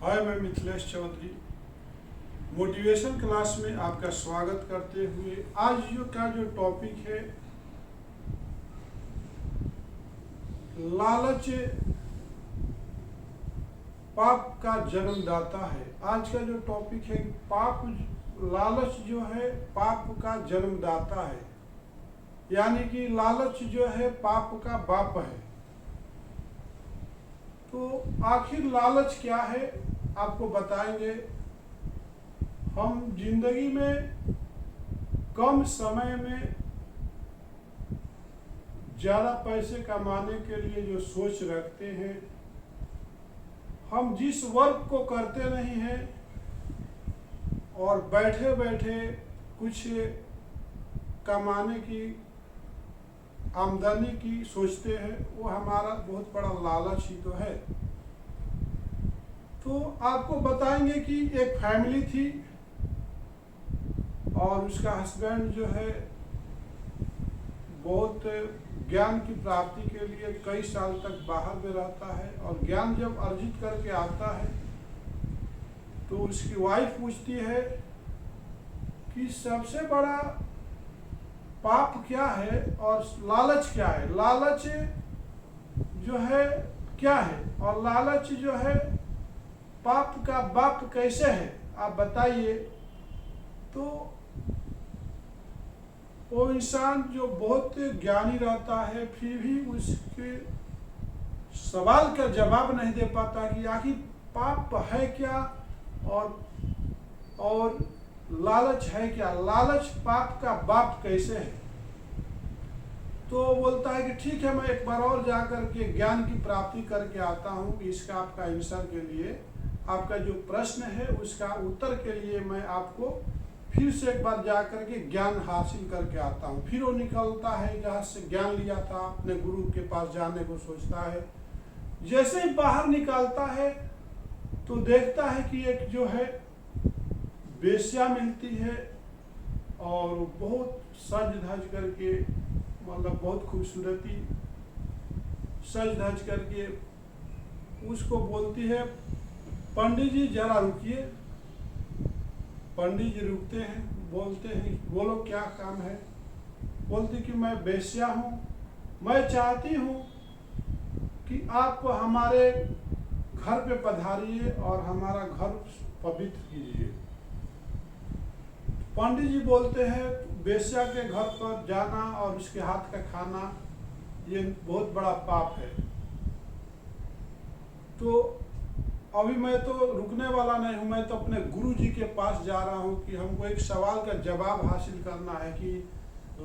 हाय, मैं Mithilesh Chaudhary motivation class में आपका स्वागत करते हुए आज जो टॉपिक है लालच पाप का जन्मदाता है। आज का जो टॉपिक है लालच जो है पाप का जन्मदाता है, यानी कि लालच जो है पाप का बाप है। तो आखिर लालच क्या है आपको बताएंगे। हम जिंदगी में कम समय में ज़्यादा पैसे कमाने के लिए जो सोच रखते हैं, हम जिस वर्क को करते नहीं हैं और बैठे बैठे कुछ कमाने की आमदनी की सोचते हैं, वो हमारा बहुत बड़ा लालच ही तो है। तो आपको बताएंगे कि एक फैमिली थी और उसका हस्बैंड जो है बहुत ज्ञान की प्राप्ति के लिए कई साल तक बाहर में रहता है और ज्ञान जब अर्जित करके आता है तो उसकी वाइफ पूछती है कि सबसे बड़ा पाप क्या है और लालच क्या है, लालच जो है क्या है और लालच जो है पाप का बाप कैसे है, आप बताइए। तो वो इंसान जो बहुत ज्ञानी रहता है फिर भी उसके सवाल का जवाब नहीं दे पाता कि आखिर पाप है क्या और लालच है क्या, लालच पाप का बाप कैसे है। तो बोलता है कि ठीक है, मैं एक बार और जाकर के ज्ञान की प्राप्ति करके आता हूँ। इसका आपका आंसर के लिए, आपका जो प्रश्न है उसका उत्तर के लिए मैं आपको फिर से एक बार जाकर के ज्ञान हासिल करके आता हूँ। फिर वो निकलता है जहाँ से ज्ञान लिया था, अपने गुरु के पास जाने को सोचता है। जैसे ही बाहर निकलता है तो देखता है कि एक जो है वेश्या मिलती है और बहुत सज धज करके, मतलब बहुत खूबसूरती सज धज करके उसको बोलती है, पंडित जी जरा रुकिए। पंडित जी रुकते हैं, बोलते हैं बोलो क्या काम है। बोलती कि मैं वेश्या हूँ, मैं चाहती हूँ कि आप हमारे घर पे पधारिए और हमारा घर पवित्र कीजिए। पंडित जी बोलते हैं वेश्या के घर पर जाना और उसके हाथ का खाना ये बहुत बड़ा पाप है। तो अभी मैं तो रुकने वाला नहीं हूँ, मैं तो अपने गुरु जी के पास जा रहा हूँ कि हमको एक सवाल का जवाब हासिल करना है कि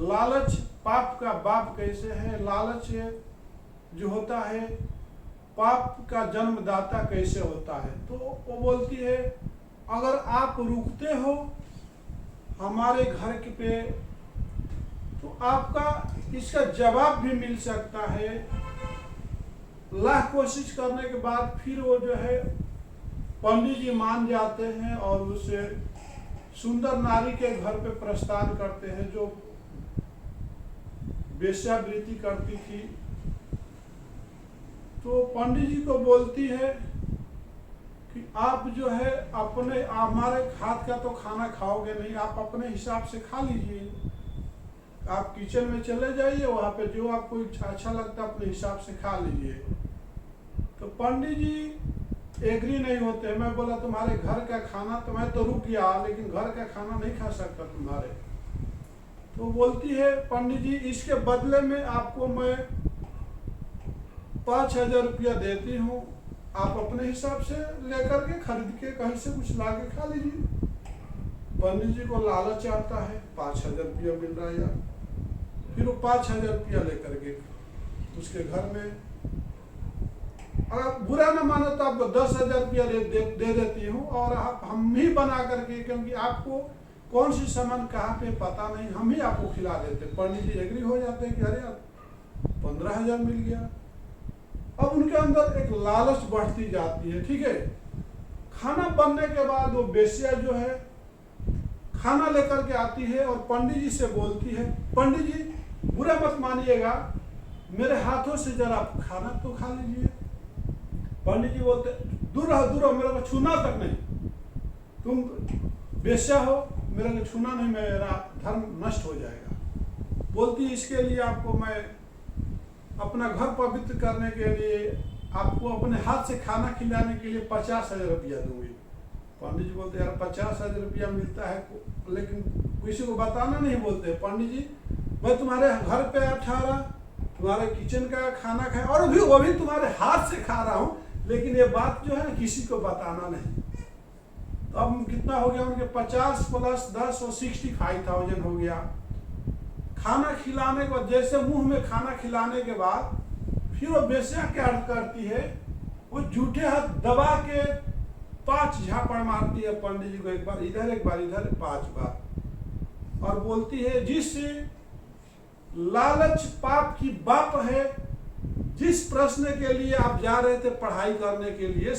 लालच पाप का बाप कैसे है, लालच जो होता है पाप का जन्मदाता कैसे होता है। तो वो बोलती है अगर आप रुकते हो हमारे घर पे तो आपका इसका जवाब भी मिल सकता है। लाख कोशिश करने के बाद फिर वो जो है पंडित जी मान जाते हैं और उसे सुंदर नारी के घर पे प्रस्थान करते हैं जो वेश्यावृत्ति करती थी। तो पंडित जी को बोलती है कि आप जो है अपने हमारे हाथ का तो खाना खाओगे नहीं, आप अपने हिसाब से खा लीजिए। आप किचन में चले जाइए, वहाँ पे जो आपको अच्छा लगता है अपने हिसाब से खा लीजिए। तो पंडित जी एग्री नहीं होते। मैं बोला तुम्हारे घर का खाना, तो मैं तो रुक गया लेकिन घर का खाना नहीं खा सकता तुम्हारे। तो बोलती है पंडित जी इसके बदले में आपको मैं 5,000 रुपया देती हूँ, आप अपने हिसाब से लेकर के खरीद के कहीं से कुछ ला के खा लीजिए। पंडित जी को लालच आता है, 5,000 रुपया मिल रहा है यार। फिर वो 5,000 रुपया लेकर के उसके घर में, अगर बुरा न मानो तो आपको 10,000 रुपया दे देती हूँ और आप हम ही बना करके, क्योंकि आपको कौन सी सामान कहाँ पे पता नहीं, हम ही आपको खिला देते। पंडित जी एग्री हो जाते हैं कि अरे यार 15,000 मिल गया। अब उनके अंदर एक लालच बढ़ती जाती है। ठीक है, खाना बनने के बाद वो वेश्या जो है खाना लेकर के आती है और पंडित जी से बोलती है, पंडित जी बुरा मत मानिएगा, मेरे हाथों से जरा आप खाना तो खा लीजिए। पंडित जी बोलते दूर रहो, दूर रहो, मेरे को छूना तक नहीं। तुम वेश्या हो, मेरे को छूना नहीं, मेरा धर्म नष्ट हो जाएगा। बोलती इसके लिए आपको मैं अपना घर पवित्र करने के लिए, आपको अपने हाथ से खाना खिलाने के लिए 50,000 रुपया दूंगी। पंडित जी बोलते यार 50,000 रुपया मिलता है, लेकिन किसी को बताना नहीं बोलते। पंडित जी मैं तुम्हारे घर पे 18 तुम्हारे किचन का खाना खाए, और वो भी तुम्हारे हाथ से खा रहा हूँ, लेकिन ये बात जो है ना किसी को बताना नहीं। तो अब कितना हो गया उनके 50 + 10 और 65,000 हो गया। खाना खिलाने के बाद, जैसे मुंह में खाना खिलाने के बाद फिर वो वेश्या क्या करती है, वो जूठे हाथ दबा के 5 झापड़ मारती है पंडित जी को, एक बार इधर एक बार इधर, 5 बार, और बोलती है जिस लालच पाप की बाप है, जिस प्रश्न के लिए आप जा रहे थे पढ़ाई करने के लिए,